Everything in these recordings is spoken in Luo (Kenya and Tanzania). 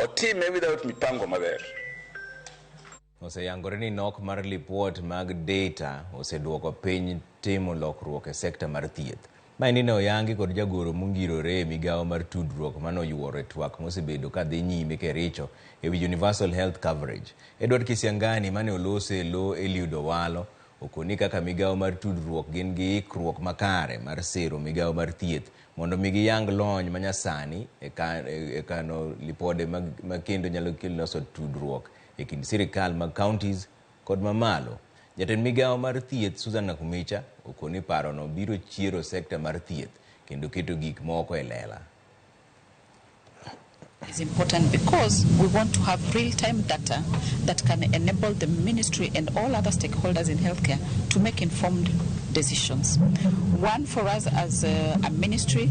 otime without mipango maber. Oseyangore ni nok mar lipot mag data oseduoko piny timo lokruok e sekta mar thieth. Maeni ne oyangi kod jagoro mongirore migawo mar tudruok manoyuoro e twak mosebedo ka dhi nyime kericho ewi universal health coverage. Edward Kisiangani mane olose lo Eliud Owalo okoni kaka migawo mar tudruok gin gi ikruok makare mar sero migawo mar thieth mondo migi yang lony manyasani e kano lipode makendo nyalo loso tudruok e kind sirikal mag counties kod mamalo. Jatend migawo mar thieth Susan Nakumicha okoni parono biro chiero sekta mar thieth kendo keto gik moko e lela. It's important because we want to have real-time data that can enable the ministry and all other stakeholders in healthcare to make informed decisions. One, for us as a ministry,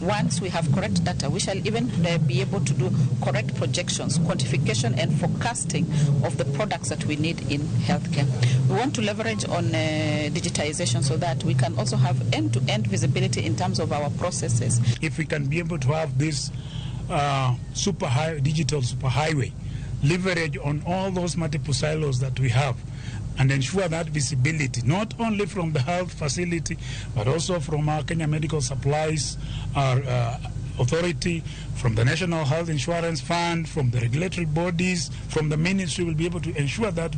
once we have correct data, we shall even be able to do correct projections, quantification and forecasting of the products that we need in healthcare. We want to leverage on digitization so that we can also have end-to-end visibility in terms of our processes. If we can be able to have this digital superhighway, leverage on all those multiple silos that we have, and ensure that visibility, not only from the health facility, but also from our Kenya Medical Supplies, our authority, from the National Health Insurance Fund, from the regulatory bodies, from the ministry, will be able to ensure that